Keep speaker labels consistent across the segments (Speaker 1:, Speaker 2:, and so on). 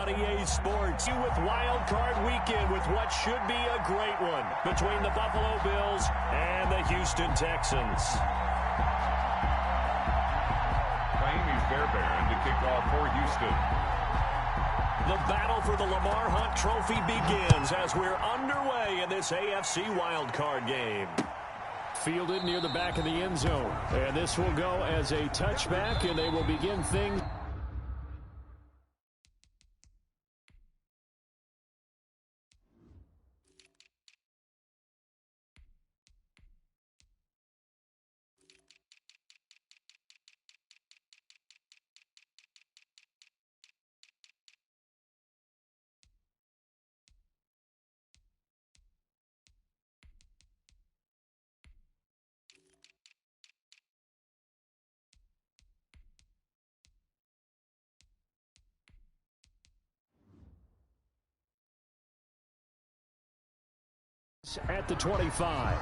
Speaker 1: on EA Sports. With Wild Card Weekend with what should be a great one between the Buffalo Bills and the Houston Texans.
Speaker 2: Miami's Bearbairn to kick off for Houston.
Speaker 1: The battle for the Lamar Hunt Trophy begins as we're underway in this AFC Wild Card game. Fielded near the back of the end zone. And this will go as a touchback, and they will begin things. At the 25.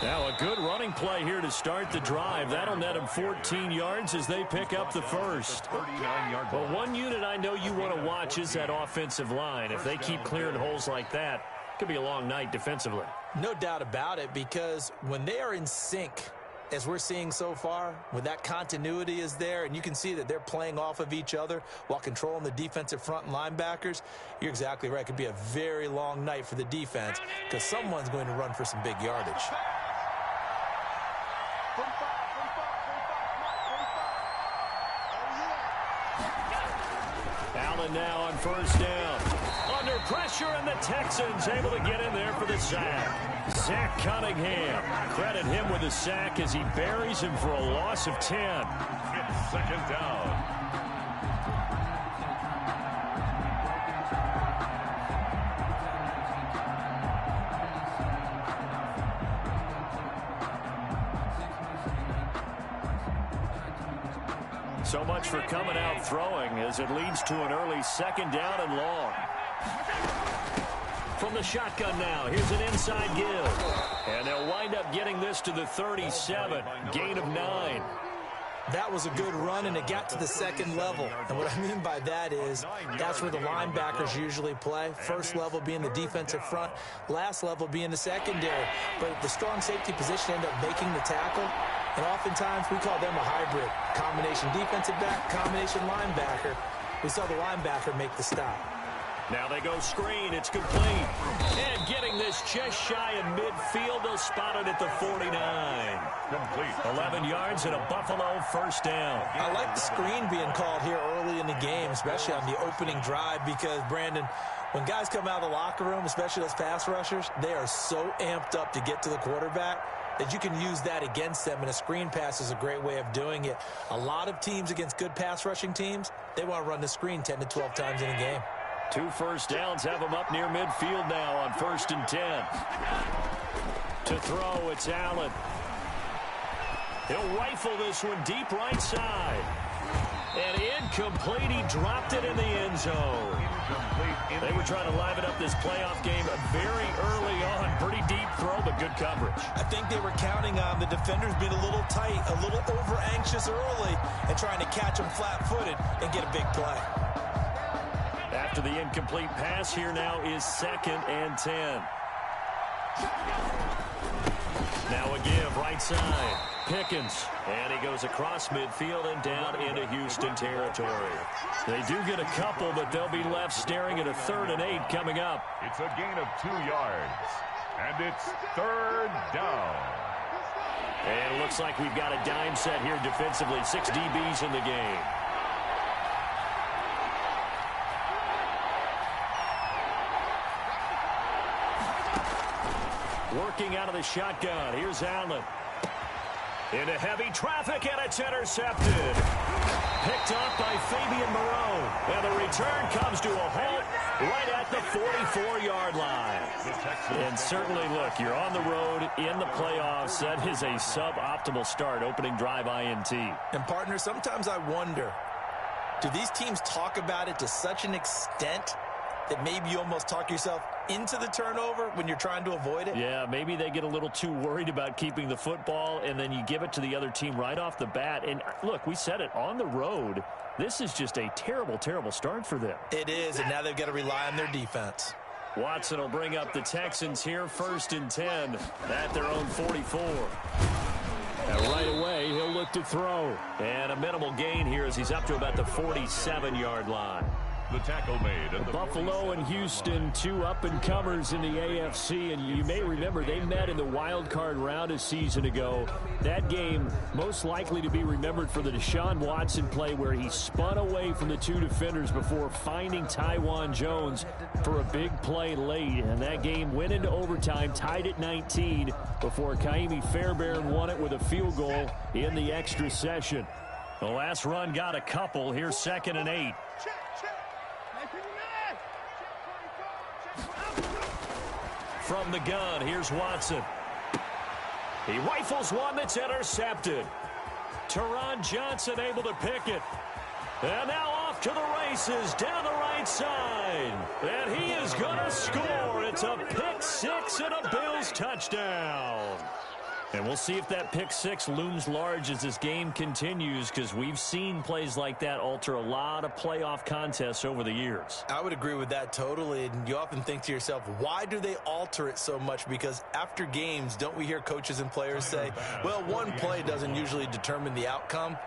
Speaker 1: Now a good running play here to start the drive. That'll net them 14 yards as they pick up the first.
Speaker 2: 39-yard
Speaker 1: But one unit I know you want to watch is that offensive line. If they keep clearing holes like that, it could be a long night defensively.
Speaker 3: No doubt about it, because when they are in sync, as we're seeing so far, when that continuity is there and you can see that they're playing off of each other while controlling the defensive front and linebackers, you're exactly right. It could be a very long night for the defense because someone's going to run for some big yardage.
Speaker 1: Allen now on first down. Under pressure, and the Texans able to get in there for the sack. Zach Cunningham, credit him with the sack as he buries him for a loss of 10.
Speaker 2: It's second down.
Speaker 1: So much for coming out throwing as it leads to an early second down and long. From the shotgun now, here's an inside give. And they'll wind up getting this to the 37. Gain of 9.
Speaker 3: That was a good run, and it got to the second level. And what I mean by that is that's where the linebackers usually play. First level being the defensive front, last level being the secondary. But the strong safety position ended up making the tackle. And oftentimes we call them a hybrid. Combination defensive back, combination linebacker. We saw the linebacker make the stop.
Speaker 1: Now they go screen. It's complete. And getting this just shy of midfield. They'll spot it at the 49.
Speaker 2: Complete.
Speaker 1: 11 yards and a Buffalo first down.
Speaker 3: I like the screen being called here early in the game, especially on the opening drive, because, Brandon, when guys come out of the locker room, especially those pass rushers, they are so amped up to get to the quarterback that you can use that against them, and a screen pass is a great way of doing it. A lot of teams against good pass rushing teams, they want to run the screen 10 to 12 times in a game.
Speaker 1: 2 first downs have them up near midfield now on 1st and 10. To throw, it's Allen. He'll rifle this one deep right side. And incomplete. He dropped it in the end zone. They were trying to liven up this playoff game very early on. Pretty deep throw, but good coverage.
Speaker 3: I think they were counting on the defenders being a little tight, a little over-anxious early, and trying to catch them flat-footed and get a big play.
Speaker 1: After the incomplete pass, here now is 2nd and 10. Now a give, right side. Pickens, and he goes across midfield and down into Houston territory. They do get a couple, but they'll be left staring at a 3rd and 8 coming up.
Speaker 2: It's a gain of 2 yards, and it's 3rd down.
Speaker 1: And it looks like we've got a dime set here defensively. 6 DBs in the game. Working out of the shotgun. Here's Allen. Into heavy traffic, and it's intercepted. Picked up by Fabian Moreau. And the return comes to a halt right at the 44-yard line. And certainly, look, you're on the road in the playoffs. That is a suboptimal start, opening drive INT.
Speaker 3: And, partner, sometimes I wonder, do these teams talk about it to such an extent that maybe you almost talk yourself into the turnover when you're trying to avoid it?
Speaker 1: Yeah, maybe they get a little too worried about keeping the football, and then you give it to the other team right off the bat. And, look, we said it, on the road, this is just a terrible, terrible start for them.
Speaker 3: It is, and now they've got to rely on their defense.
Speaker 1: Watson will bring up the Texans here, 1st and 10 at their own 44. And right away, he'll look to throw. And a minimal gain here as he's up to about the 47-yard line.
Speaker 2: The tackle made. At the
Speaker 1: Buffalo and Houston, two up-and-comers in the AFC, and you may remember they met in the wild card round a season ago. That game most likely to be remembered for the Deshaun Watson play where he spun away from the two defenders before finding Tywan Jones for a big play late. And that game went into overtime, tied at 19, before Kaimi Fairbairn won it with a field goal in the extra session. The last run got a couple. Here's 2nd and 8. From the gun, here's Watson. He rifles one that's intercepted. Teron Johnson able to pick it. And now off to the races down the right side. And he is going to score. It's a pick six and a Bills touchdown. And we'll see if that pick six looms large as this game continues, because we've seen plays like that alter a lot of playoff contests over the years.
Speaker 3: I would agree with that totally, and you often think to yourself, why do they alter it so much? Because after games, don't we hear coaches and players say, well, one play doesn't usually determine the outcome?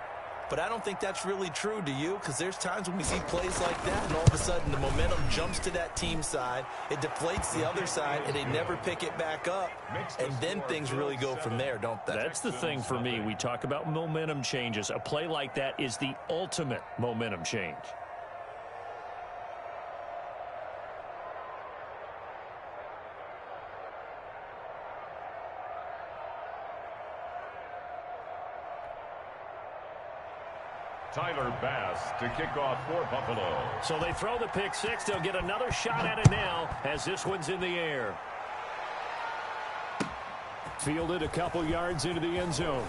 Speaker 3: But I don't think that's really true, do you? Because there's times when we see plays like that, and all of a sudden the momentum jumps to that team side, it deflates the other side, and they never pick it back up, and then things really go from there, don't they?
Speaker 1: That's the thing for me. We talk about momentum changes. A play like that is the ultimate momentum change.
Speaker 2: Tyler Bass to kick off for Buffalo.
Speaker 1: So they throw the pick six. They'll get another shot at it now as this one's in the air. Fielded a couple yards into the end zone.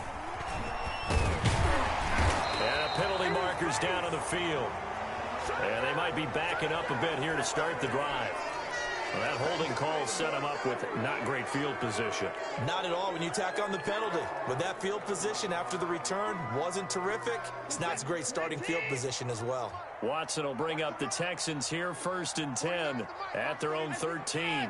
Speaker 1: And penalty markers down on the field. And they might be backing up a bit here to start the drive. Well, that holding call set him up with not great field position.
Speaker 3: Not at all when you tack on the penalty. But that field position after the return wasn't terrific. It's not a great starting field position as well.
Speaker 1: Watson will bring up the Texans here, 1st and 10 at their own 13.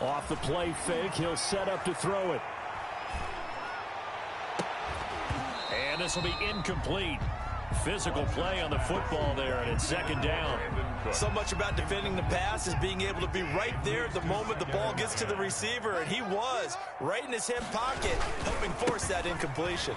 Speaker 1: Off the play fake, he'll set up to throw it. And this will be incomplete. Physical play on the football there, and it's 2nd down.
Speaker 3: So much about defending the pass is being able to be right there at the moment the ball gets to the receiver, and he was right in his hip pocket, helping force that incompletion.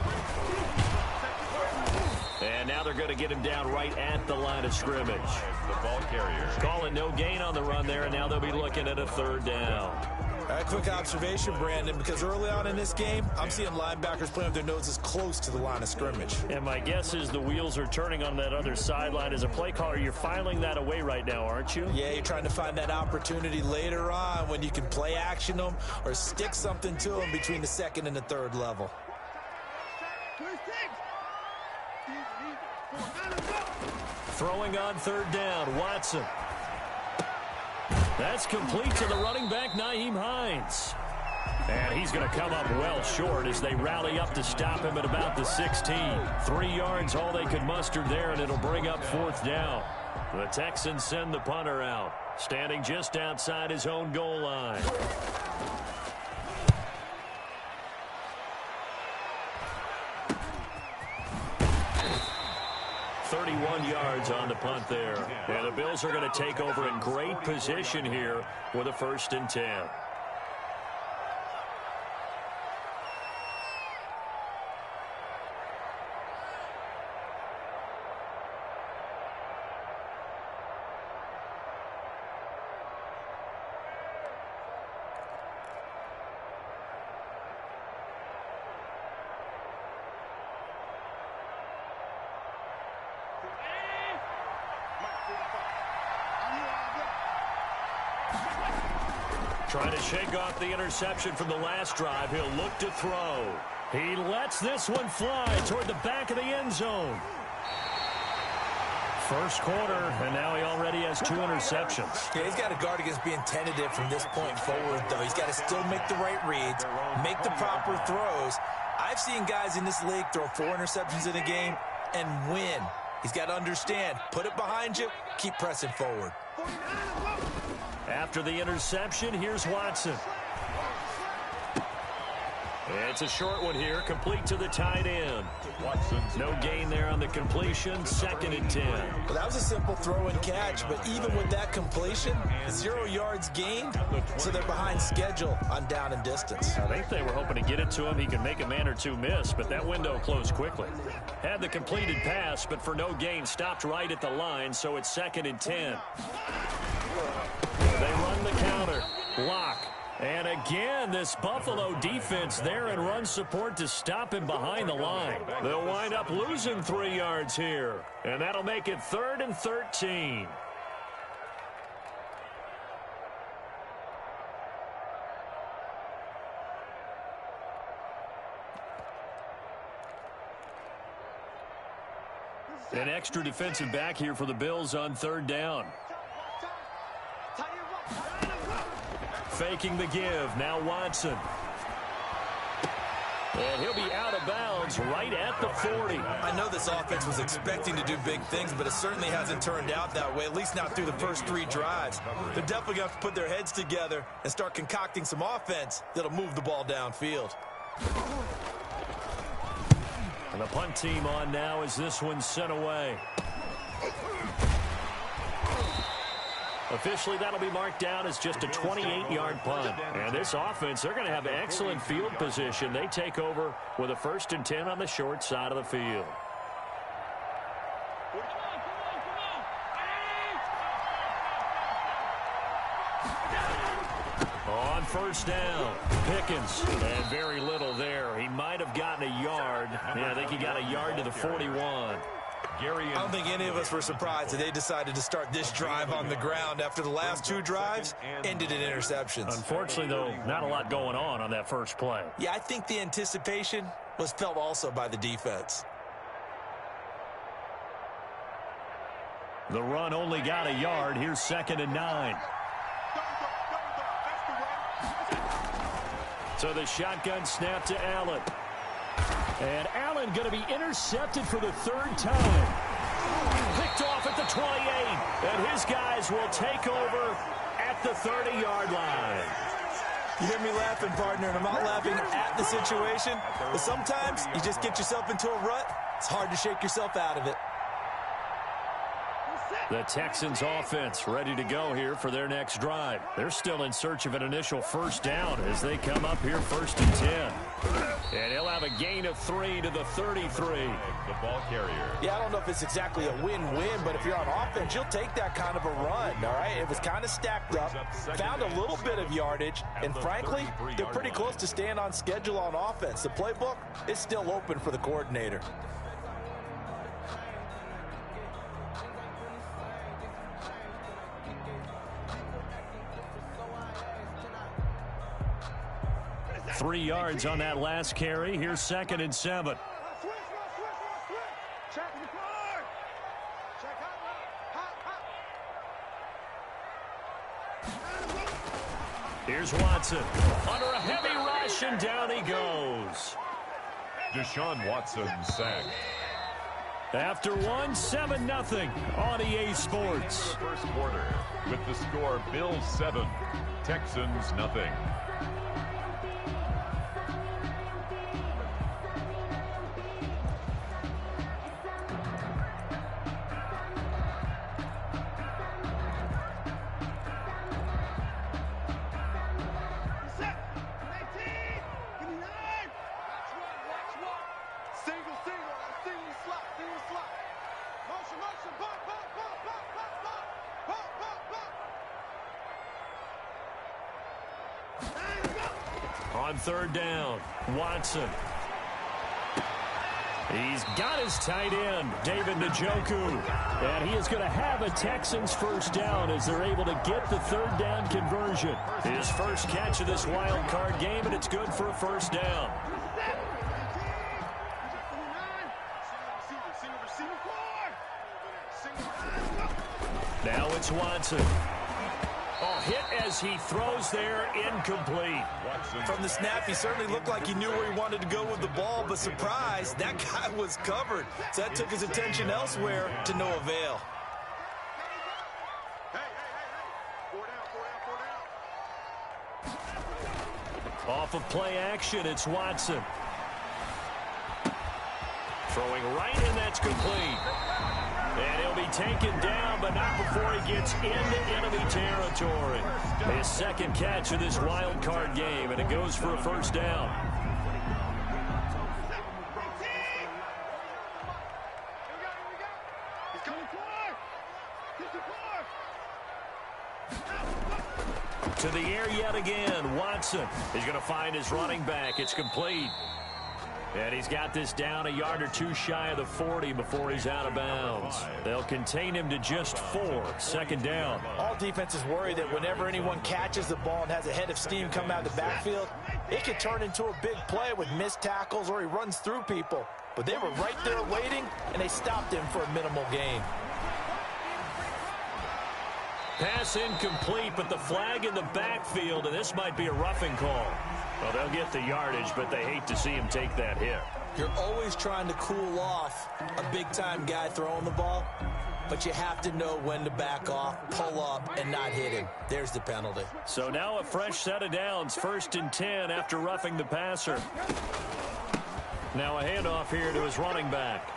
Speaker 1: And now they're going to get him down right at the line of scrimmage.
Speaker 2: The ball carrier.
Speaker 1: Calling no gain on the run there, and now they'll be looking at a 3rd down.
Speaker 3: All right, quick observation, Brandon, because early on in this game, I'm seeing linebackers playing with their noses close to the line of scrimmage.
Speaker 1: And my guess is the wheels are turning on that other sideline. As a play caller, you're filing that away right now, aren't you?
Speaker 3: Yeah, you're trying to find that opportunity later on when you can play action them or stick something to them between the 2nd and the 3rd level.
Speaker 1: Throwing on 3rd down, Watson. That's complete to the running back, Nyheim Hines. And he's going to come up well short as they rally up to stop him at about the 16. 3 yards, all they could muster there, and it'll bring up 4th down. The Texans send the punter out, standing just outside his own goal line. 31 yards on the punt there. And the Bills are going to take over in great position here with a 1st and 10. Trying to shake off the interception from the last drive. He'll look to throw. He lets this one fly toward the back of the end zone. First quarter, and now he already has 2 interceptions.
Speaker 3: Yeah, he's got to guard against being tentative from this point forward, though. He's got to still make the right reads, make the proper throws. I've seen guys in this league throw 4 interceptions in a game and win. He's got to understand, put it behind you, keep pressing forward.
Speaker 1: After the interception, here's Watson. It's a short one here, complete to the tight end. No gain there on the completion, 2nd and 10.
Speaker 3: Well, that was a simple throw and catch, but even with that completion, 0 yards gained, so they're behind schedule on down and distance.
Speaker 1: I think they were hoping to get it to him. He could make a man or two miss, but that window closed quickly. Had the completed pass, but for no gain, stopped right at the line, so it's 2nd and 10. They run the counter. Lock. And again, this Buffalo defense there in run support to stop him behind the line. They'll wind up losing 3 yards here. And that'll make it 3rd and 13. An extra defensive back here for the Bills on 3rd down. Faking the give. Now Watson. And he'll be out of bounds right at the 40.
Speaker 3: I know this offense was expecting to do big things, but it certainly hasn't turned out that way, at least not through the first 3 drives. They're definitely going to have to put their heads together and start concocting some offense that'll move the ball downfield.
Speaker 1: And the punt team on now as this one's sent away. Officially, that'll be marked down as just a 28-yard punt. And this offense, they're going to have excellent field position. They take over with a 1st and 10 on the short side of the field. On 1st down, Pickens. And very little there. He might have gotten a yard. Yeah, I think he got a yard to the 41.
Speaker 3: I don't think any of us were surprised that they decided to start this drive on the ground after the last 2 drives ended in interceptions.
Speaker 1: Unfortunately, though, not a lot going on that first play.
Speaker 3: Yeah, I think the anticipation was felt also by the defense.
Speaker 1: The run only got a yard. Here's 2nd and 9. So the shotgun snap to Allen. And Allen going to be intercepted for the 3rd time. Picked off at the 28. And his guys will take over at the 30-yard line.
Speaker 3: You hear me laughing, partner, and I'm not laughing at the situation. But sometimes you just get yourself into a rut. It's hard to shake yourself out of it.
Speaker 1: The Texans offense ready to go here for their next drive. They're still in search of an initial 1st down as they come up here 1st and 10. And he'll have a gain of 3 to the 33.
Speaker 2: The ball carrier.
Speaker 3: Yeah, I don't know if it's exactly a win-win, but if you're on offense, you'll take that kind of a run, all right? It was kind of stacked up, found a little bit of yardage, and frankly, they're pretty close to staying on schedule on offense. The playbook is still open for the coordinator.
Speaker 1: Three yards on that last carry. Here's 2nd and 7. Here's Watson. Under a heavy rush, and down he goes.
Speaker 2: Deshaun Watson sacked.
Speaker 1: After 7-0 on EA Sports.
Speaker 2: First quarter with the score Bills 7, Texans nothing.
Speaker 1: On 3rd down, Watson. He's got his tight end, David Njoku. And he is going to have a Texans first down as they're able to get the third down conversion. His first catch of this wild card game, and it's good for a first down. Now it's Watson. Oh, hit as he throws there, incomplete.
Speaker 3: From the snap, he certainly looked like he knew where he wanted to go with the ball, but surprise, that guy was covered. So that took his attention elsewhere to no avail.
Speaker 1: Off of play action, it's Watson. Throwing right, and that's complete. And he'll be taken down, but not before he gets into enemy territory. His second catch of this wild card game, and it goes for a first down. To the air yet again, Watson. He's going to find his running back. It's complete. And he's got this down a yard or two shy of the 40 before he's out of bounds. They'll contain him to just 4. Second down.
Speaker 3: All defenses worry that whenever anyone catches the ball and has a head of steam come out of the backfield, it can turn into a big play with missed tackles or he runs through people. But they were right there waiting, and they stopped him for a minimal gain.
Speaker 1: Pass incomplete, but the flag in the backfield, and this might be a roughing call. Well, they'll get the yardage, but they hate to see him take that hit.
Speaker 3: You're always trying to cool off a big-time guy throwing the ball, but you have to know when to back off, pull up, and not hit him. There's the penalty.
Speaker 1: So now a fresh set of downs, 1st and 10 after roughing the passer. Now a handoff here to his running back.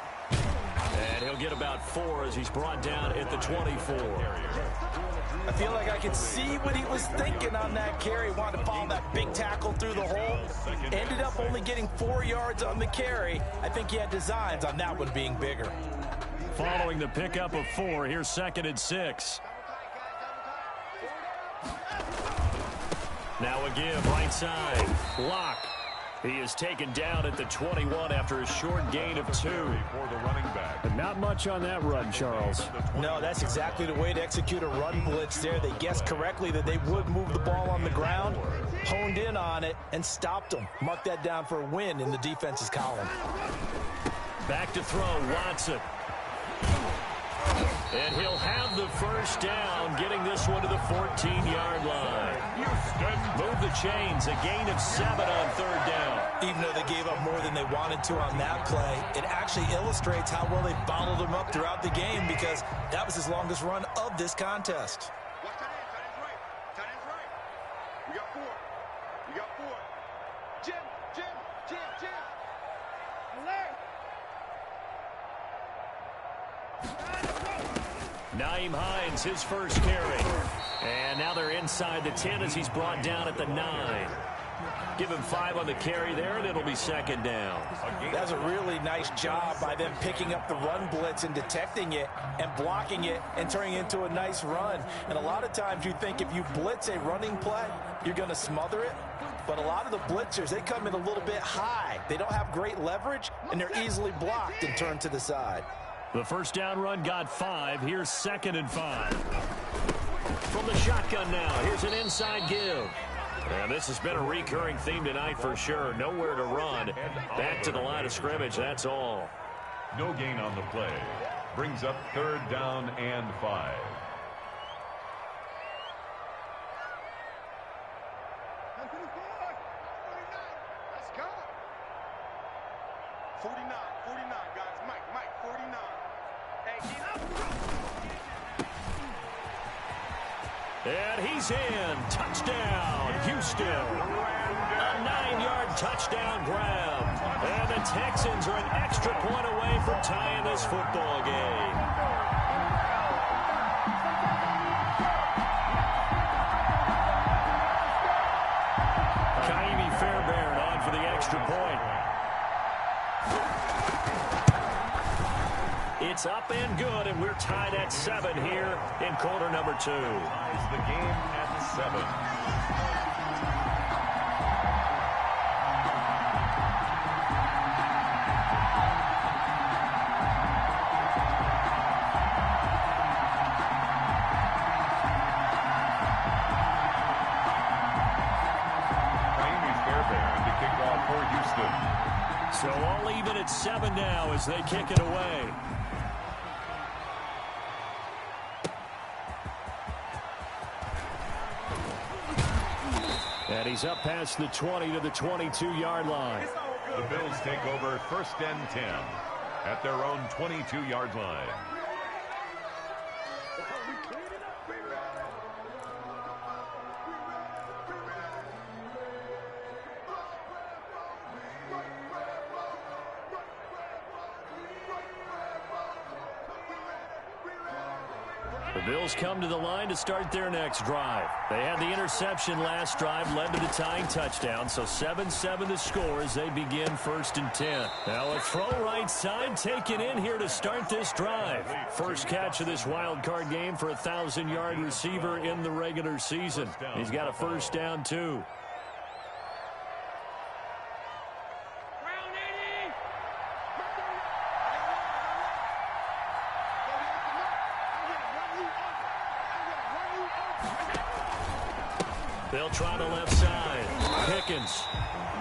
Speaker 1: And he'll get about 4 as he's brought down at the 24.
Speaker 3: I feel like I could see what he was thinking on that carry. Wanted to follow that big tackle through the hole. Ended up only getting 4 yards on the carry. I think he had designs on that one being bigger.
Speaker 1: Following the pickup of 4, here's 2nd and 6. Now a give, right side. Lock. He is taken down at the 21 after a short gain of 2.
Speaker 2: For the running back.
Speaker 1: But not much on that run, Charles.
Speaker 3: No, that's exactly the way to execute a run blitz there. They guessed correctly that they would move the ball on the ground, honed in on it, and stopped them. Mark that down for a win in the defense's column.
Speaker 1: Back to throw, Watson. And he'll have the first down, getting this one to the 14-yard line. Move the chains, a gain of 7 on 3rd down.
Speaker 3: Even though they gave up more than they wanted to on that play, it actually illustrates how well they bottled him up throughout the game because that was his longest run of this contest.
Speaker 4: Watch tight end's right. Tight end's right. We got 4. We got 4. Jim.
Speaker 1: Nyheim Hines, his first carry. And now they're inside the 10 as he's brought down at the 9. Give him 5 on the carry there, and it'll be 2nd down.
Speaker 3: That's a really nice job by them picking up the run blitz and detecting it and blocking it and turning it into a nice run. And a lot of times you think if you blitz a running play, you're going to smother it. But a lot of the blitzers, they come in a little bit high. They don't have great leverage, and they're easily blocked and turned to the side.
Speaker 1: The first down run got 5. Here's 2nd and 5. From the shotgun now, here's an inside give. And this has been a recurring theme tonight for sure. Nowhere to run. Back to the line of scrimmage, that's all.
Speaker 2: No gain on the play. Brings up 3rd down and 5.
Speaker 4: Let's go. 49, guys. Mike, 49.
Speaker 1: And he's in. Touchdown, Houston. A 9-yard touchdown grab. And the Texans are an extra point away from tying this football game. Kaimi Fairbairn on for the extra point. It's up and good, and we're tied at 7 here in quarter number 2.
Speaker 2: Ties the game at 7.
Speaker 1: now as they kick it away. And he's up past the 20 to the 22-yard line.
Speaker 2: The Bills take over 1st and 10 at their own 22-yard line.
Speaker 1: The Bills come to the line to start their next drive. They had the interception last drive, led to the tying touchdown, so 7-7 the score as they begin 1st and 10. Now a throw right side taken in here to start this drive. First catch of this wild card game for a 1,000-yard receiver in the regular season. He's got a first down, too. They'll try the left side. Pickens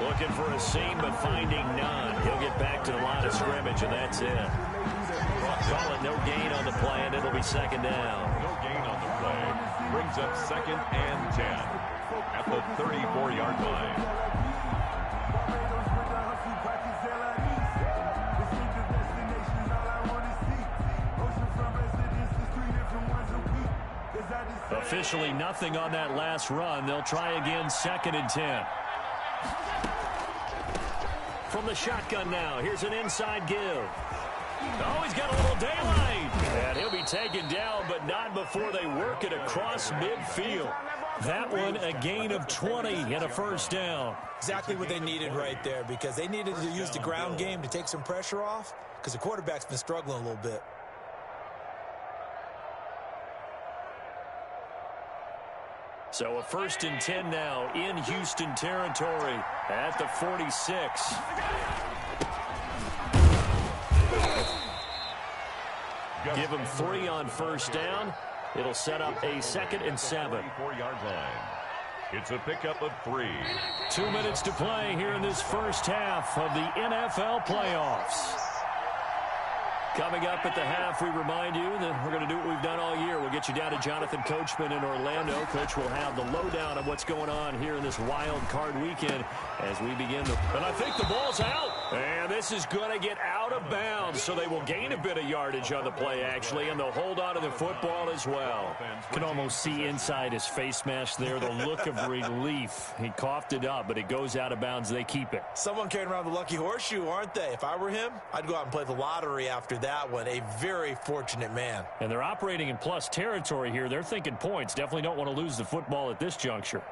Speaker 1: looking for a seam, but finding none. He'll get back to the line of scrimmage, and that's it. Call it no gain on the play, and it'll be 2nd down.
Speaker 2: No gain on the play. Brings up 2nd and 10 at the 34-yard line.
Speaker 1: Officially nothing on that last run. They'll try again 2nd and 10. From the shotgun now, here's an inside give. Oh, he's got a little daylight. And he'll be taken down, but not before they work it across midfield. That one a gain of 20 and a first down.
Speaker 3: Exactly what they needed right there, because they needed to use the ground game to take some pressure off, because the quarterback's been struggling a little bit.
Speaker 1: So a 1st and 10 now in Houston territory at the 46. Give him 3 on first down. It'll set up a 2nd and 7.
Speaker 2: 4-yard line. It's a pickup of 3.
Speaker 1: 2 minutes to play here in this first half of the NFL playoffs. Coming up at the half, we remind you that we're going to do what we've done all year. We'll get you down to Jonathan Coachman in Orlando. Coach will have the lowdown of what's going on here in this wild card weekend as we begin. And I think the ball's out. And this is going to get out of bounds, so they will gain a bit of yardage on the play, actually, and they'll hold on to the football as well. Can almost see inside his face mask there the look of relief. He coughed it up, but it goes out of bounds. They keep it.
Speaker 3: Someone carrying around the lucky horseshoe, aren't they? If I were him, I'd go out and play the lottery after that one. A very fortunate man.
Speaker 1: And they're operating in plus territory here. They're thinking points. Definitely don't want to lose the football at this juncture.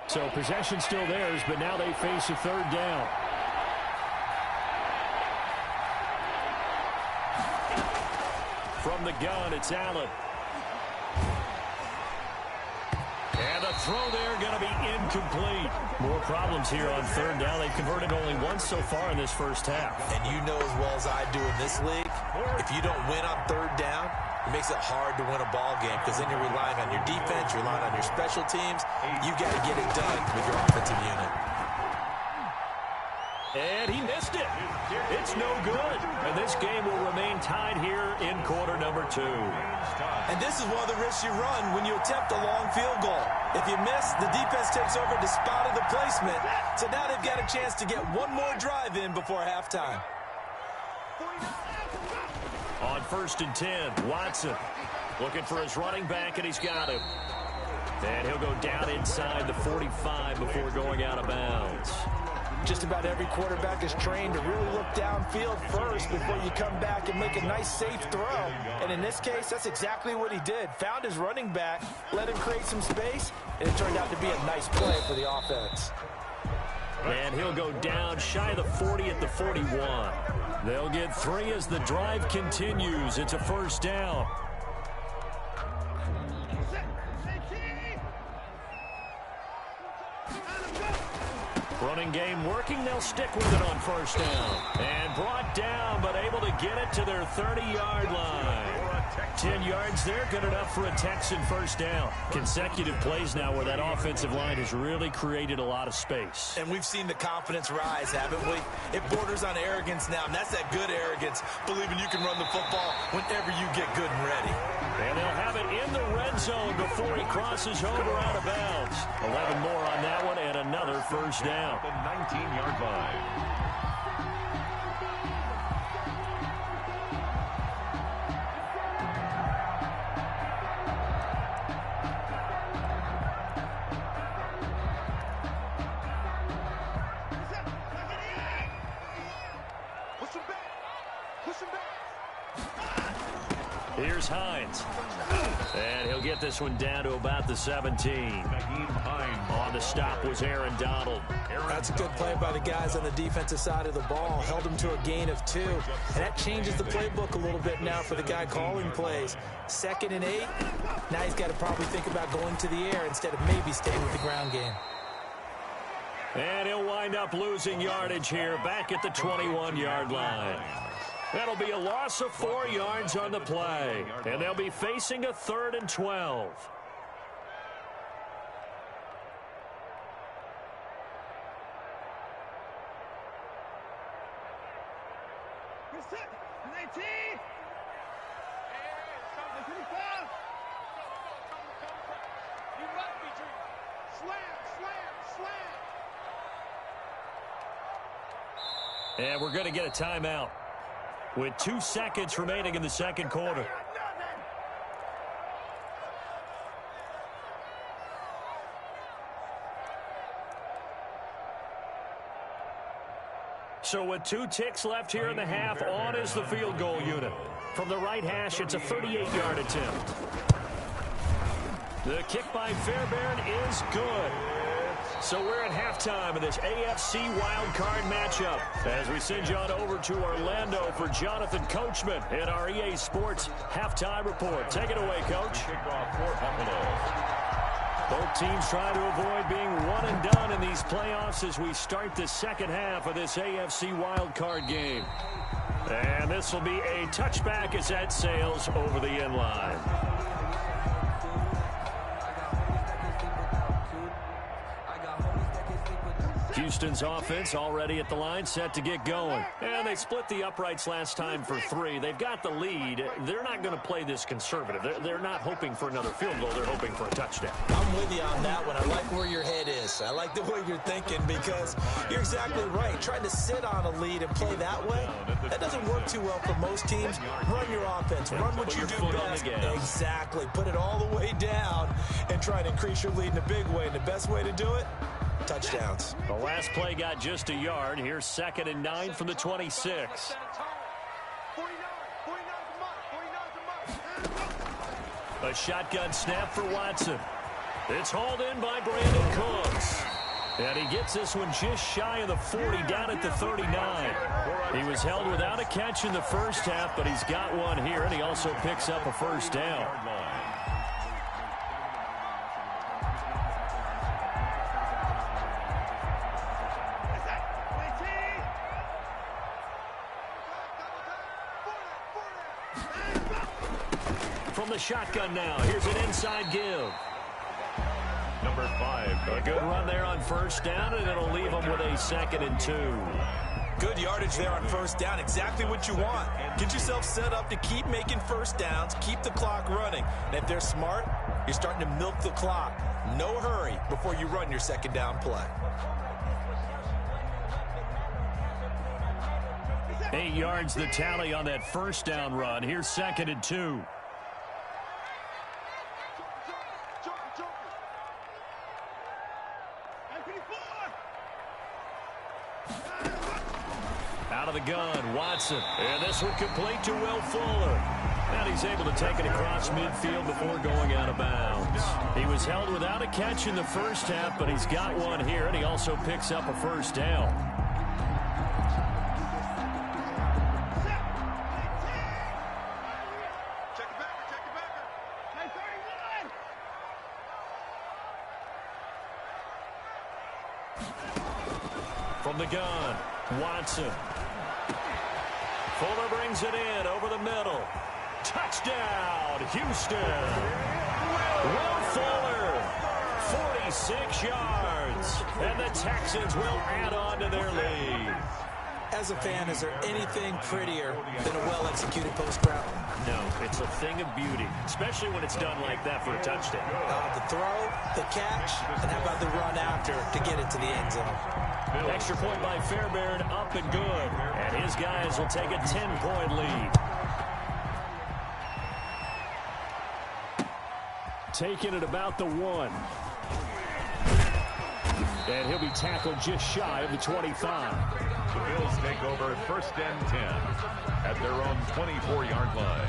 Speaker 1: So possession still theirs, but now they face a 3rd down. From the gun, it's Allen. And the throw there going to be incomplete. More problems here on 3rd down. They've converted only once so far in this first half.
Speaker 3: And you know as well as I do in this league, if you don't win on 3rd down, it makes it hard to win a ball game, because then you're relying on your defense, you're relying on your special teams. You got to get it done with your offensive unit.
Speaker 1: And he missed it. It's no good. And this game will remain tied here in quarter number 2.
Speaker 3: And this is one of the risks you run when you attempt a long field goal. If you miss, the defense takes over to spot the placement. So now they've got a chance to get one more drive in before halftime.
Speaker 1: On 1st and 10, Watson looking for his running back, and he's got him. And he'll go down inside the 45 before going out of bounds.
Speaker 3: Just about every quarterback is trained to really look downfield first before you come back and make a nice, safe throw. And in this case, that's exactly what he did. Found his running back, let him create some space, and it turned out to be a nice play for the offense.
Speaker 1: And he'll go down shy of the 40 at the 41. They'll get 3 as the drive continues. It's a first down. Running game working. They'll stick with it on first down. And brought down, but able to get it to their 30-yard line. 10 yards there, good enough for a Texan first down. Consecutive plays now where that offensive line has really created a lot of space.
Speaker 3: And we've seen the confidence rise, haven't we? It borders on arrogance now, and that's that good arrogance, believing you can run the football whenever you get good and ready.
Speaker 1: And they'll have it in the red zone before he crosses over out of bounds. 11 more on that one and another first down.
Speaker 2: The 19-yard line.
Speaker 1: Here's Hines. And he'll get this one down to about the 17. On the stop was Aaron Donald.
Speaker 3: That's a good play by the guys on the defensive side of the ball. Held him to a gain of 2. And that changes the playbook a little bit now for the guy calling plays. 2nd and 8. Now he's got to probably think about going to the air instead of maybe staying with the ground game.
Speaker 1: And he'll wind up losing yardage here back at the 21-yard line. That'll be a loss of 4 yards on the play. And they'll be facing a 3rd and 12. And we're going to get a timeout with 2 seconds remaining in the second quarter. So with 2 ticks left here in the half, on is the field goal unit. From the right hash, it's a 38-yard attempt. The kick by Fairbairn is good. So we're at halftime of this AFC wildcard matchup as we send you on over to Orlando for Jonathan Coachman in our EA Sports Halftime Report. Take it away, Coach. Both teams trying to avoid being one and done in these playoffs as we start the second half of this AFC wildcard game. And this will be a touchback as that sails over the end line. Houston's offense already at the line, set to get going. And they split the uprights last time for 3. They've got the lead. They're not going to play this conservative. They're not hoping for another field goal. They're hoping for a touchdown.
Speaker 3: I'm with you on that one. I like where your head is. I like the way you're thinking because you're exactly right. Trying to sit on a lead and play that way, that doesn't work too well for most teams. Run your offense. Run what you do best. Exactly. Put it all the way down and try to increase your lead in a big way. And the best way to do it, touchdowns.
Speaker 1: The last play got just a yard. Here's 2nd and 9 from the 26. A shotgun snap for Watson. It's hauled in by Brandon Cooks. And he gets this one just shy of the 40, down at the 39. He was held without a catch in the first half, but he's got one here, and he also picks up a first down. From the shotgun now, here's an inside give.
Speaker 2: Number 5.
Speaker 1: A good run there on first down, and it'll leave them with a 2nd and 2.
Speaker 3: Good yardage there on first down. Exactly what you want. Get yourself set up to keep making first downs, keep the clock running. And if they're smart, you're starting to milk the clock. No hurry before you run your second down play.
Speaker 1: 8 yards the tally on that first down run. Here's 2nd and 2. Out of the gun, Watson. And this one complete to Will Fuller. And he's able to take it across midfield before going out of bounds. He was held without a catch in the first half, but he's got one here, and he also picks up a first down. From the gun, Watson. Fuller brings it in over the middle. Touchdown, Houston. Will Fuller, 46 yards. And the Texans will add on to their lead.
Speaker 3: As a fan, is there anything prettier than a well-executed post route?
Speaker 1: No, it's a thing of beauty, especially when it's done like that for a touchdown.
Speaker 3: The throw, the catch, and how about the run after to get it to the end zone?
Speaker 1: Extra point by Fairbairn, up and good. And his guys will take a 10-point lead. Taking it about the 1. And he'll be tackled just shy of the 25.
Speaker 2: The Bills take over 1st and 10 at their own 24-yard line.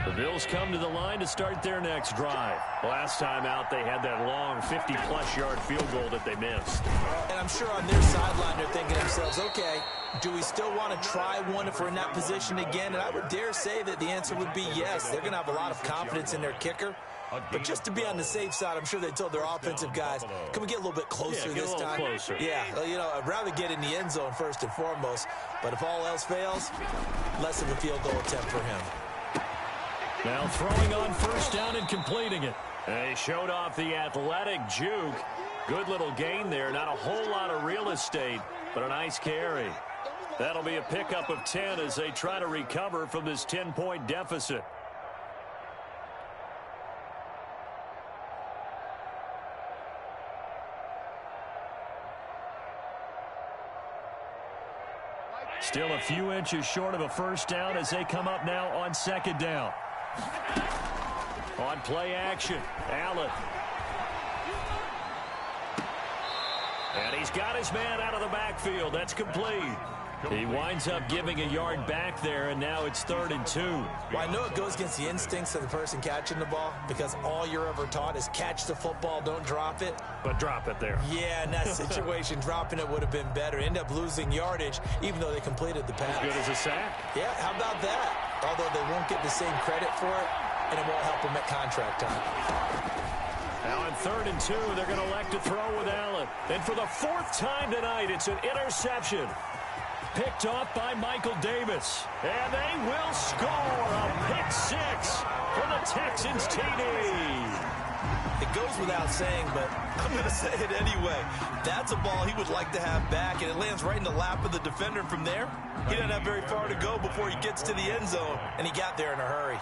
Speaker 1: The Bills come to the line to start their next drive. Last time out, they had that long 50-plus yard field goal that they missed.
Speaker 3: And I'm sure on their sideline they're thinking to themselves, okay, do we still want to try one if we're in that position again? And I would dare say that the answer would be yes. They're going to have a lot of confidence in their kicker. But just to be on the safe side, I'm sure they told their offensive guys, can we get a little bit closer this time?
Speaker 1: Closer.
Speaker 3: Yeah, you know, I'd rather get in the end zone first and foremost. But if all else fails, less of a field goal attempt for him.
Speaker 1: Now throwing on 1st down and completing it. They showed off the athletic juke. Good little gain there. Not a whole lot of real estate, but a nice carry. That'll be a pickup of 10 as they try to recover from this 10-point deficit. Still a few inches short of a 1st down as they come up now on 2nd down. On play action, Allen. And he's got his man out of the backfield. That's complete. He winds up giving a yard back there, and now it's 3rd and 2.
Speaker 3: Well, I know it goes against the instincts of the person catching the ball because all you're ever taught is catch the football, don't drop it.
Speaker 1: But drop it there.
Speaker 3: Yeah, in that situation, dropping it would have been better. End up losing yardage, even though they completed the pass.
Speaker 1: As good as a sack.
Speaker 3: Yeah, how about that? Although they won't get the same credit for it, and it won't help them at contract time.
Speaker 1: Now on 3rd and 2, they're going to elect to throw with Allen. And for the 4th time tonight, it's an interception. Picked off by Michael Davis. And they will score a pick 6 for the Texans TD.
Speaker 3: It goes without saying, but I'm going to say it anyway. That's a ball he would like to have back, and it lands right in the lap of the defender. From there, he doesn't have very far to go before he gets to the end zone, and he got there in a hurry.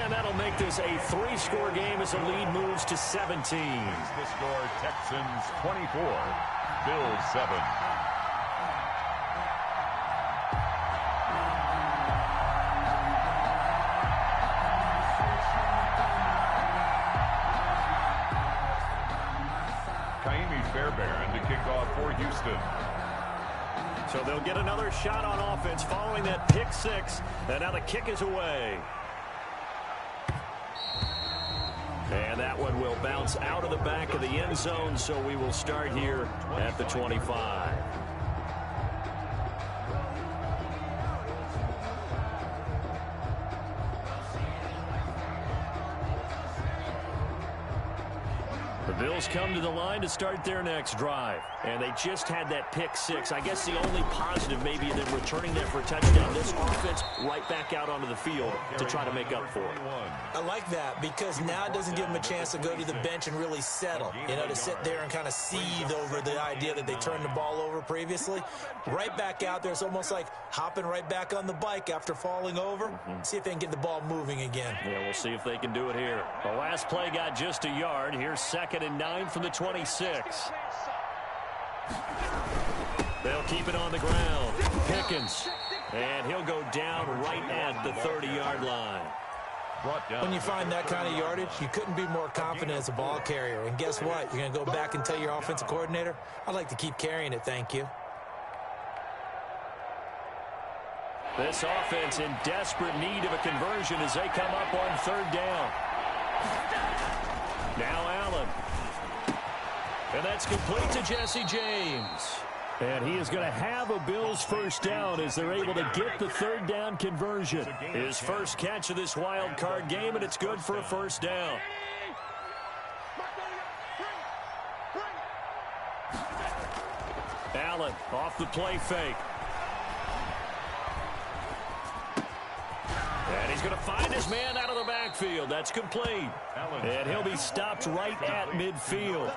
Speaker 1: And that'll make this a 3-score game as the lead moves to 17.
Speaker 2: The score, Texans 24, Bills 7. Fairbairn to kick off for Houston.
Speaker 1: So they'll get another shot on offense following that pick 6. And now the kick is away. And that one will bounce out of the back of the end zone, so we will start here at the 25. The Bills come to the line to start their next drive. And they just had that pick 6. I guess the only positive maybe than returning that for a touchdown. This offense right back out onto the field to try to make up for it.
Speaker 3: I like that because now it doesn't give them a chance to go to the bench and really settle. You know, to sit there and kind of seethe over the idea that they turned the ball over previously. Right back out there. It's almost like hopping right back on the bike after falling over. See if they can get the ball moving again.
Speaker 1: Yeah, we'll see if they can do it here. The last play got just a yard. Here's 2nd and 9 from the 26. They'll keep it on the ground. Pickens. And he'll go down right at the 30-yard line.
Speaker 3: When you find that kind of yardage, you couldn't be more confident as a ball carrier. And guess what? You're going to go back and tell your offensive coordinator, I'd like to keep carrying it, thank you.
Speaker 1: This offense in desperate need of a conversion as they come up on 3rd down. Now Allen. And that's complete to Jesse James. And he is going to have a Bills first down as they're able to get the third down conversion. His first catch of this wild card game, and it's good for a first down. Allen off the play fake. And he's going to find his man out of the backfield. That's complete. And he'll be stopped right at midfield.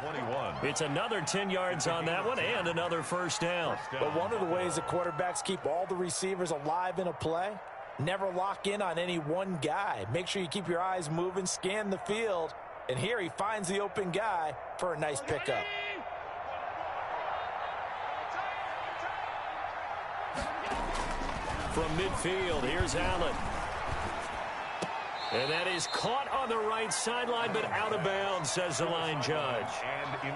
Speaker 1: It's another 10 yards on that one and another first down.
Speaker 3: But one of the ways the quarterbacks keep all the receivers alive in a play, never lock in on any one guy. Make sure you keep your eyes moving, scan the field. And here he finds the open guy for a nice pickup.
Speaker 1: From midfield, here's Allen. And that is caught on the right sideline, but out of bounds, says the line judge.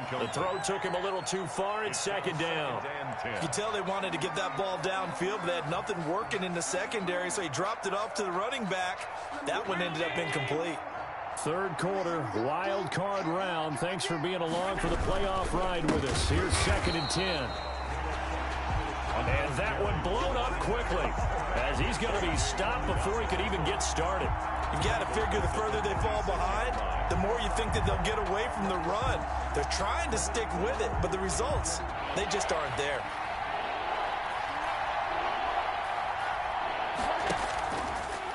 Speaker 1: The throw took him a little too far. It's second down.
Speaker 3: You can tell they wanted to get that ball downfield, but they had nothing working in the secondary, so he dropped it off to the running back. That one ended up incomplete.
Speaker 1: Third quarter, wild card round. Thanks for being along for the playoff ride with us. Here's 2nd and 10. And that one blown up quickly as he's going to be stopped before he could even get started.
Speaker 3: You got to figure the further they fall behind, the more you think that they'll get away from the run. They're trying to stick with it, but the results, they just aren't there.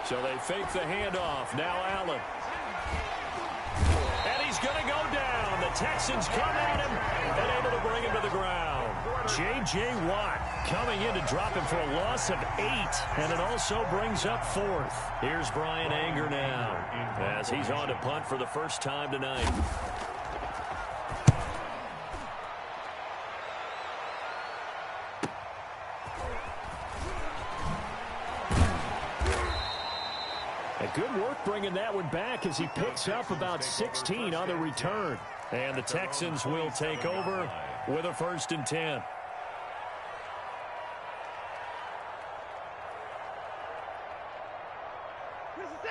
Speaker 1: So they fake the handoff. Now Allen. And he's going to go down. The Texans come at him and able to bring him to the ground. J.J. Watt coming in to drop him for a loss of 8, and it also brings up 4th. Here's Brian Anger now as he's on to punt for the first time tonight. Good work bringing that one back as he picks up about 16 on the return. And the Texans will take over with a 1st and 10.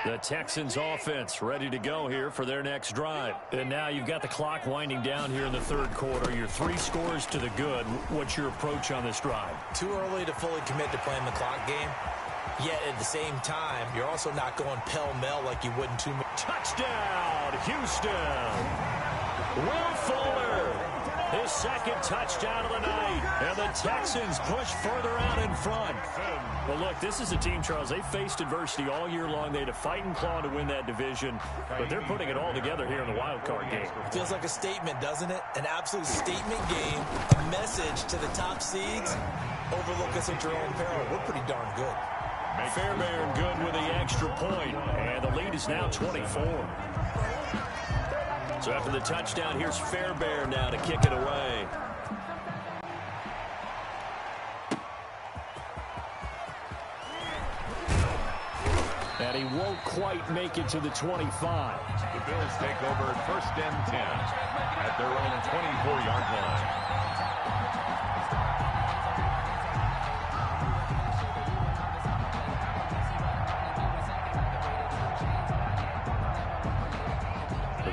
Speaker 1: The Texans offense ready to go here for their next drive. And now you've got the clock winding down here in the third quarter. You're 3 scores to the good. What's your approach on this drive?
Speaker 3: Too early to fully commit to playing the clock game. Yet at the same time, you're also not going pell-mell like you would in 2 minutes.
Speaker 1: Touchdown, Houston. Will Fuller, his 2nd touchdown of the night. And the Texans push further out in front. Well, look, this is a team, Charles. They faced adversity all year long. They had to fight and claw to win that division. But they're putting it all together here in the wild card game.
Speaker 3: Feels like a statement, doesn't it? An absolute statement game. A message to the top seeds. Overlook us at your own peril. We're pretty darn good.
Speaker 1: Fairbairn good with the extra point, and the lead is now 24. So after the touchdown, here's Fairbairn now to kick it away. And he won't quite make it to the 25.
Speaker 2: The Bills take over 1st and 10 at their own 24-yard line.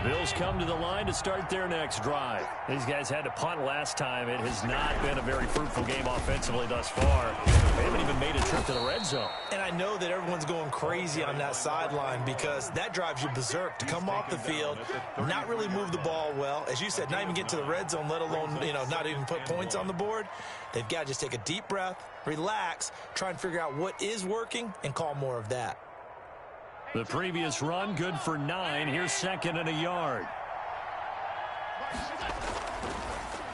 Speaker 1: Bills come to the line to start their next drive. These guys had to punt last time. It has not been a very fruitful game offensively thus far. They haven't even made a trip to the red zone.
Speaker 3: And I know that everyone's going crazy on that sideline because that drives you berserk to come off the field, not really move the ball well. As you said, not even get to the red zone, let alone, not even put points on the board. They've got to just take a deep breath, relax, try and figure out what is working, and call more of that.
Speaker 1: The previous run, good for 9. Here's 2nd and a yard.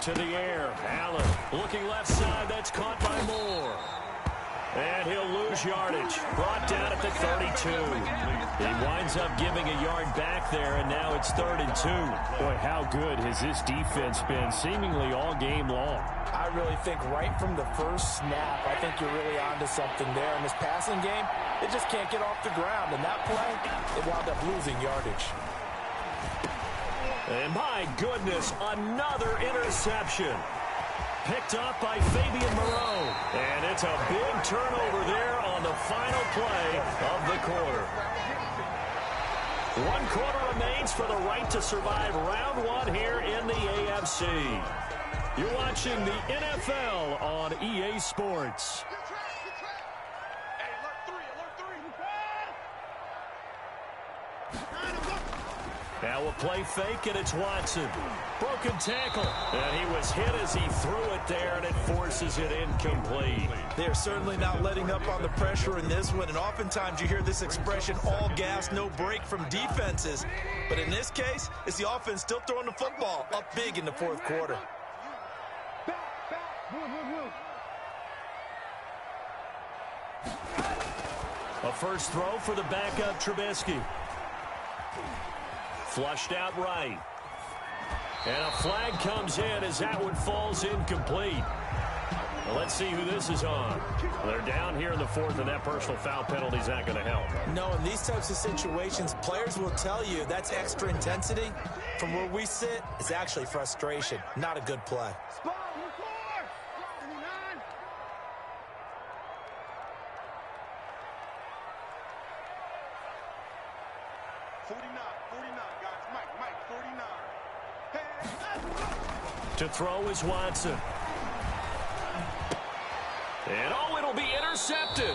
Speaker 1: To the air, Allen looking left side. That's caught by Moore. And he'll lose yardage. Brought down at the 32. He winds up giving a yard back there, and now it's 3rd and 2. Boy, how good has this defense been seemingly all game long?
Speaker 3: I really think right from the first snap, I think you're really onto something there. In this passing game, they just can't get off the ground. And that play, they wound up losing yardage.
Speaker 1: And my goodness, another interception. Picked up by Fabian Moreau. And it's a big turnover there on the final play of the quarter. 1 quarter remains for the right to survive round 1 here in the AFC. You're watching the NFL on EA Sports. Now we'll play fake, and it's Watson. Broken tackle. And he was hit as he threw it there, and it forces it incomplete.
Speaker 3: They're certainly not letting up on the pressure in this one, and oftentimes you hear this expression, all gas, no break from defenses. But in this case, it's the offense still throwing the football up big in the fourth quarter.
Speaker 1: A first throw for the backup Trubisky. Flushed out right. And a flag comes in as that one falls incomplete. Well, let's see who this is on. They're down here in the fourth, and that personal foul penalty is not going to help.
Speaker 3: No, in these types of situations, players will tell you that's extra intensity. From where we sit, it's actually frustration. Not a good play.
Speaker 1: To throw is Watson. And oh, it'll be intercepted.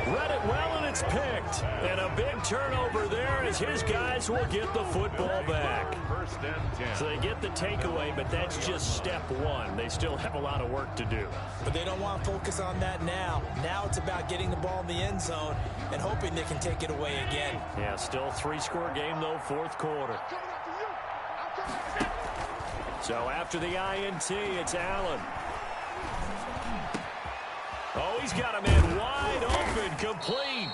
Speaker 1: Read it well, and it's picked. And a big turnover there as his guys will get the football back.
Speaker 2: First and 10.
Speaker 1: So they get the takeaway, but that's just step one. They still have a lot of work to do.
Speaker 3: But they don't want to focus on that now. Now it's about getting the ball in the end zone and hoping they can take it away again.
Speaker 1: Yeah, still three-score game, though, fourth quarter. So after the INT, it's Allen. Oh, he's got him in wide open, complete.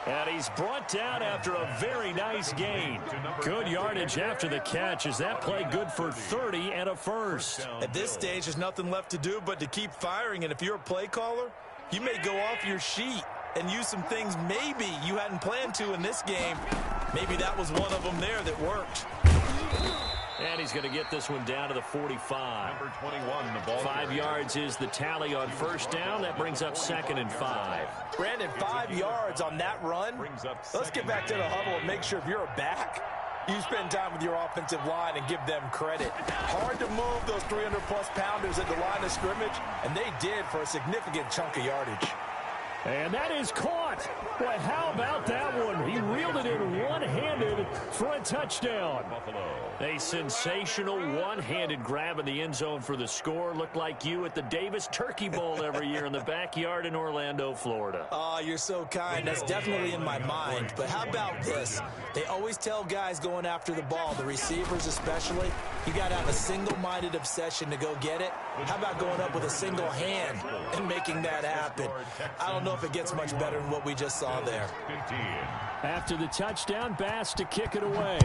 Speaker 1: And he's brought down after a very nice gain. Good yardage after the catch. Is that play good for 30 and a first?
Speaker 3: At this stage, there's nothing left to do but to keep firing. And if you're a play caller, you may go off your sheet and use some things maybe you hadn't planned to in this game. Maybe that was one of them there that worked.
Speaker 1: And he's going to get this one down to the 45.
Speaker 2: Number 21, the ball.
Speaker 1: 5 yards is the tally on first down. That brings up 2nd and 5.
Speaker 3: Brandon, 5 yards on that run. Let's get back to the huddle and make sure if you're a back, you spend time with your offensive line and give them credit. Hard to move those 300-plus pounders at the line of scrimmage, and they did for a significant chunk of yardage.
Speaker 1: And that is caught. Boy, how about that one? He reeled it in one-handed for a touchdown. A sensational one-handed grab in the end zone for the score. Looked like you at the Davis Turkey Bowl every year in the backyard in Orlando, Florida.
Speaker 3: Oh, you're so kind. That's definitely in my mind. But how about this? They always tell guys going after the ball, the receivers especially, you got to have a single-minded obsession to go get it. How about going up with a single hand and making that happen? I don't know if it gets much better than what we just saw there.
Speaker 1: After the touchdown, Bass to kick it away.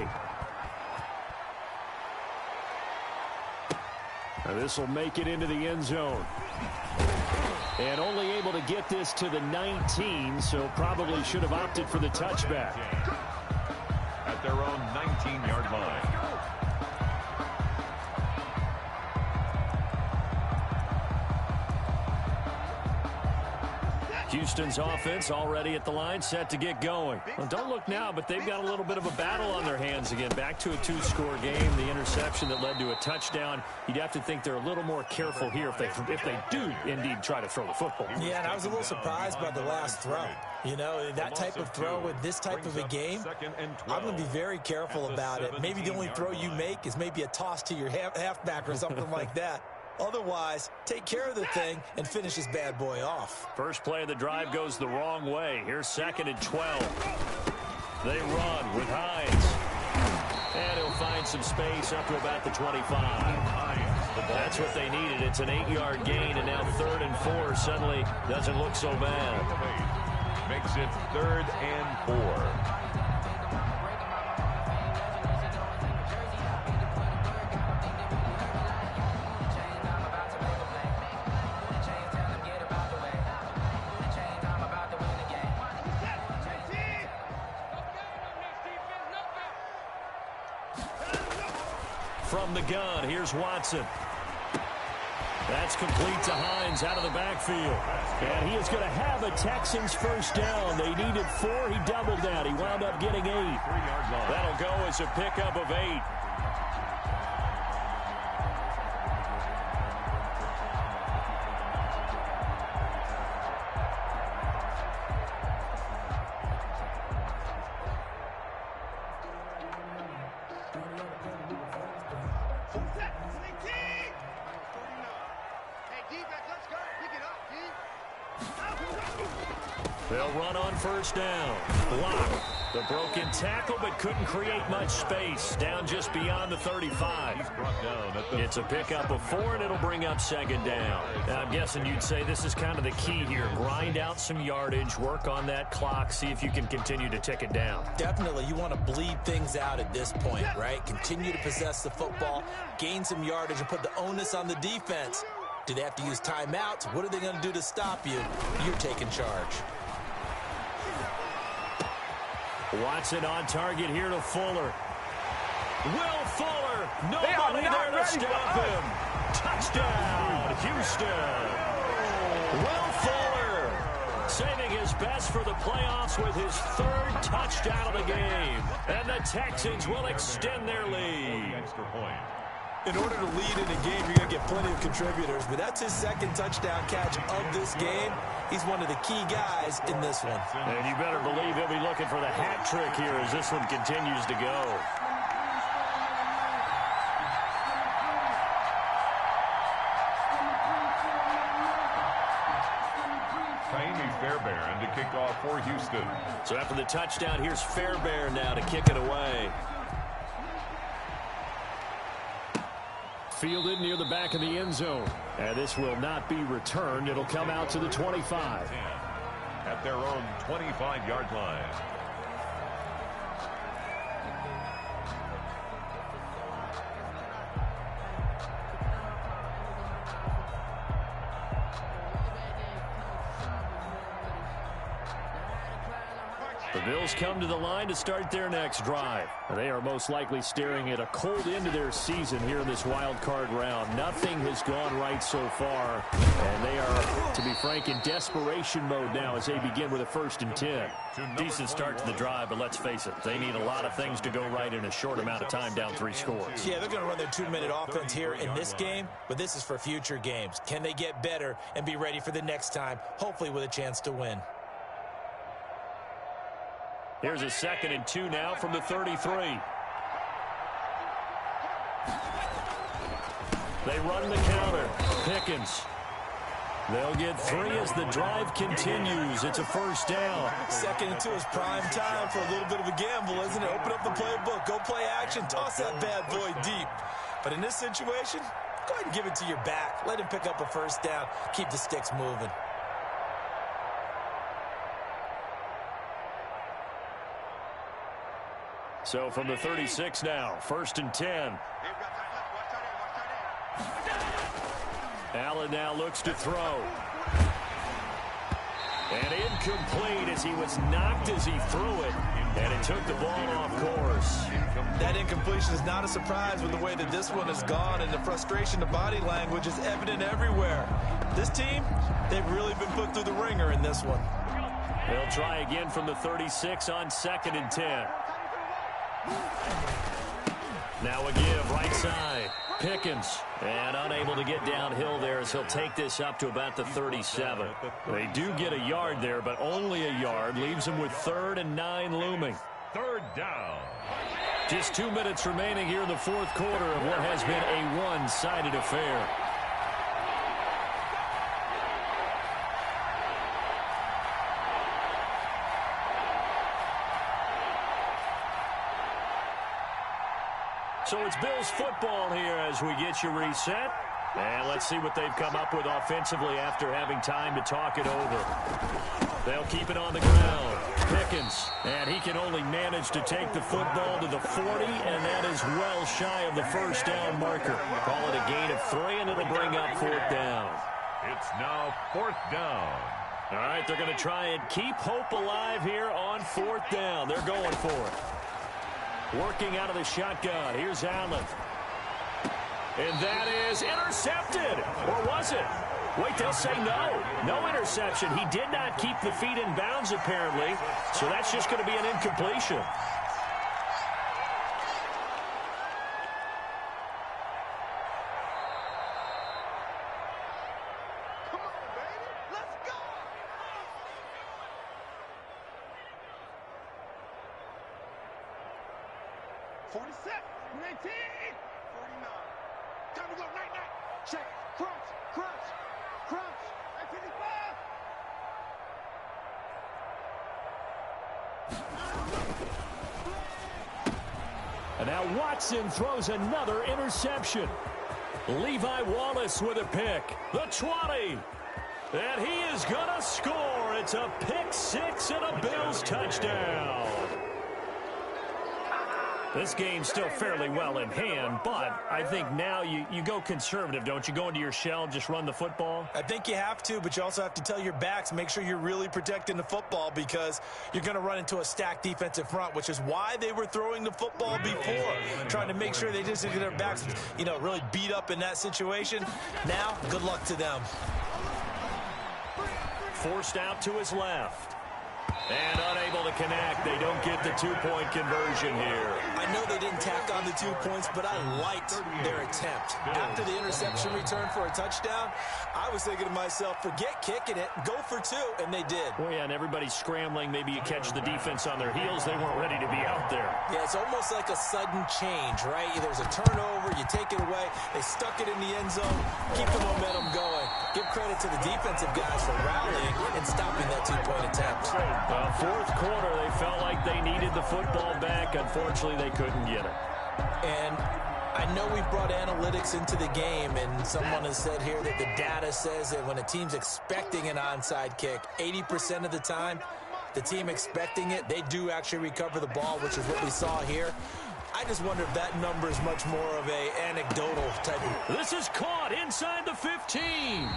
Speaker 1: This will make it into the end zone. And only able to get this to the 19, so probably should have opted for the touchback.
Speaker 2: At their own 19-yard line.
Speaker 1: Houston's offense already at the line, set to get going. Well, don't look now, but they've got a little bit of a battle on their hands again. Back to a 2-score game. The interception that led to a touchdown. You'd have to think they're a little more careful here if they do indeed try to throw the football.
Speaker 3: Yeah, and I was a little surprised by the last throw. You know, that type of throw with this type of a game, I'm going to be very careful about it. Maybe the only throw you make is maybe a toss to your halfback or something like that. Otherwise, take care of the thing and finish this bad boy off.
Speaker 1: First play of the drive goes the wrong way. Here's 2nd and 12. They run with Hines. And he'll find some space up to about the 25. That's what they needed. It's an 8-yard gain, and now 3rd and 4 suddenly doesn't look so bad.
Speaker 2: Makes it 3rd and 4.
Speaker 1: From the gun, here's Watson. That's complete to Hines out of the backfield. And he is going to have a Texans first down. They needed 4. He doubled that. He wound up getting 8. That'll go as a pickup of 8. They'll run on first down. Block. The broken tackle, but couldn't create much space. Down just beyond the 35. It's a pickup of 4, and it'll bring up second down. Now, I'm guessing you'd say this is kind of the key here. Grind out some yardage, work on that clock, see if you can continue to tick it down.
Speaker 3: Definitely, you want to bleed things out at this point, right? Continue to possess the football, gain some yardage, and put the onus on the defense. Do they have to use timeouts? What are they going to do to stop you? You're taking charge.
Speaker 1: Watson on target here to Fuller. Will Fuller. Nobody there to stop him. Touchdown, Houston. Will Fuller saving his best for the playoffs with his 3rd touchdown of the game. And the Texans will extend their lead.
Speaker 2: Extra point.
Speaker 3: In order to lead in a game, you're going to get plenty of contributors, but that's his 2nd touchdown catch of this game. He's one of the key guys in this one.
Speaker 1: And you better believe he'll be looking for the hat trick here as this one continues to go.
Speaker 2: Fairbairn to kick off for Houston.
Speaker 1: So after the touchdown, here's Fairbairn now to kick it away. Fielded near the back of the end zone. And this will not be returned. It'll come out to the 25.
Speaker 2: At their own 25-yard line.
Speaker 1: The Bills come to the line to start their next drive. They are most likely staring at a cold end to their season here in this wild card round. Nothing has gone right so far, and they are, to be frank, in desperation mode now as they begin with a 1st and 10. Decent start to the drive, but let's face it, they need a lot of things to go right in a short amount of time, down 3 scores.
Speaker 3: Yeah, they're going to run their 2-minute offense here in this game, but this is for future games. Can they get better and be ready for the next time, hopefully with a chance to win?
Speaker 1: Here's a 2nd and 2 now from the 33. They run the counter. Pickens. They'll get 3 as the drive continues. It's a 1st down.
Speaker 3: 2nd and 2 is prime time for a little bit of a gamble, isn't it? Open up the playbook. Go play action. Toss that bad boy deep. But in this situation, go ahead and give it to your back. Let him pick up a 1st down. Keep the sticks moving.
Speaker 1: So from the 36 now, 1st and 10. Allen now looks to throw. And incomplete as he was knocked as he threw it. And it took the ball off course.
Speaker 3: That incompletion is not a surprise with the way that this one has gone, and the frustration, the body language is evident everywhere. This team, they've really been put through the ringer in this one.
Speaker 1: They'll try again from the 36 on 2nd and 10. Now a give, right side. Pickens, and unable to get downhill there as he'll take this up to about the 37. They do get a yard there, but only a yard. Leaves them with 3rd and 9 looming.
Speaker 2: 3rd down.
Speaker 1: Just 2 minutes remaining here in the 4th quarter of what has been a one-sided affair. So it's Bills football here as we get you reset. And let's see what they've come up with offensively after having time to talk it over. They'll keep it on the ground. Pickens, and he can only manage to take the football to the 40, and that is well shy of the 1st down marker. Call it a gain of 3, and it'll bring up 4th down.
Speaker 2: It's now 4th down.
Speaker 1: All right, they're going to try and keep hope alive here on 4th down. They're going for it. Working out of the shotgun. Here's Allen. And that is intercepted. Or was it? Wait, they'll say no. No interception. He did not keep the feet in bounds, apparently. So that's just going to be an incompletion.
Speaker 4: Come on, baby. Let's go. 47, 19, 49. Time to go. Night, night. Check. Crunch, crunch, crunch. Hey, 55.
Speaker 1: And now Watson throws another interception. Levi Wallace with a pick. The 20. And he is going to score. It's a pick six and a Bills touchdown. This game's still fairly well in hand, but I think now you go conservative, don't you? Go into your shell and just run the football?
Speaker 3: I think you have to, but you also have to tell your backs, make sure you're really protecting the football because you're going to run into a stacked defensive front, which is why they were throwing the football before, trying to make sure they just get their backs, really beat up in that situation. Now, good luck to them.
Speaker 1: Forced out to his left. And unable to connect. They don't get the two-point conversion here.
Speaker 3: I know they didn't tack on the 2 points, but I liked their attempt. After the interception return for a touchdown, I was thinking to myself, forget kicking it, go for two, and they did.
Speaker 1: Well, yeah, and everybody's scrambling. Maybe you catch the defense on their heels. They weren't ready to be out there.
Speaker 3: Yeah, it's almost like a sudden change, right? There's a turnover, you take it away, they stuck it in the end zone, keep the momentum going. Give credit to the defensive guys for rallying and stopping that two-point attempt.
Speaker 1: Fourth quarter, they felt like they needed the football back. Unfortunately, they couldn't get it.
Speaker 3: And I know we've brought analytics into the game, and someone has said here that the data says that when a team's expecting an onside kick, 80% of the time, the team expecting it, they do actually recover the ball, which is what we saw here. I just wonder if that number is much more of a anecdotal type of...
Speaker 1: This is caught inside the 15.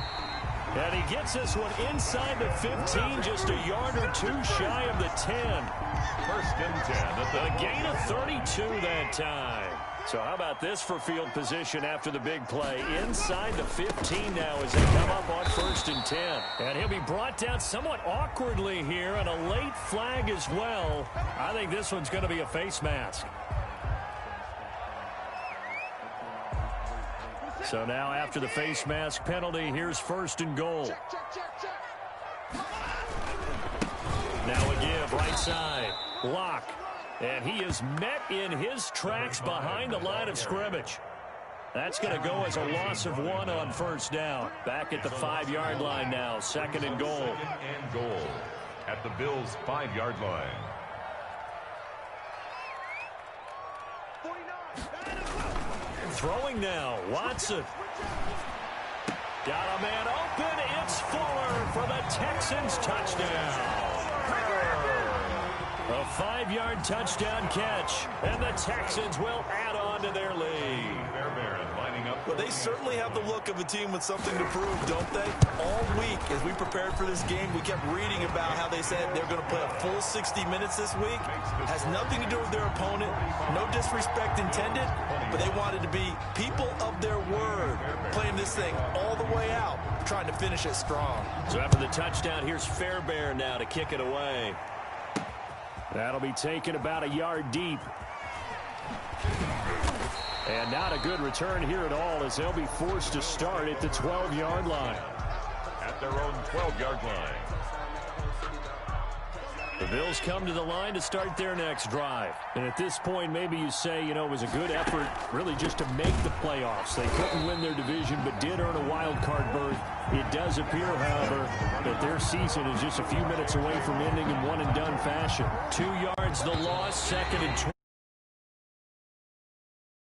Speaker 1: And he gets this one inside the 15, just a yard or two shy of the 10.
Speaker 2: First and 10.
Speaker 1: A gain of 32 that time. So how about this for field position after the big play? Inside the 15 now as they come up on first and 10. And he'll be brought down somewhat awkwardly here, and a late flag as well. I think this one's going to be a face mask. So now after the face mask penalty, here's first and goal. Now a give, right side. Lock. And he is met in his tracks behind the line of scrimmage. That's going to go as a loss of 1 on first down. Back at the 5-yard line now, second and goal.
Speaker 2: Second and goal at the Bills' 5-yard line.
Speaker 1: Throwing now, Watson. Got a man open. It's Fuller for the Texans touchdown. A 5-yard touchdown catch, and the Texans will add on to their lead.
Speaker 3: Well, they certainly have the look of a team with something to prove, don't they? All week, as we prepared for this game, we kept reading about how they said they're going to play a full 60 minutes this week. Has nothing to do with their opponent. No disrespect intended, but they wanted to be people of their word, playing this thing all the way out, trying to finish it strong.
Speaker 1: So after the touchdown, here's Fairbairn now to kick it away. That'll be taken about a yard deep. And not a good return here at all as they'll be forced to start at the 12-yard line.
Speaker 2: At their own 12-yard line.
Speaker 1: The Bills come to the line to start their next drive. And at this point, maybe you say, it was a good effort really just to make the playoffs. They couldn't win their division but did earn a wild card berth. It does appear, however, that their season is just a few minutes away from ending in one-and-done fashion. 2 yards the loss, second and 20.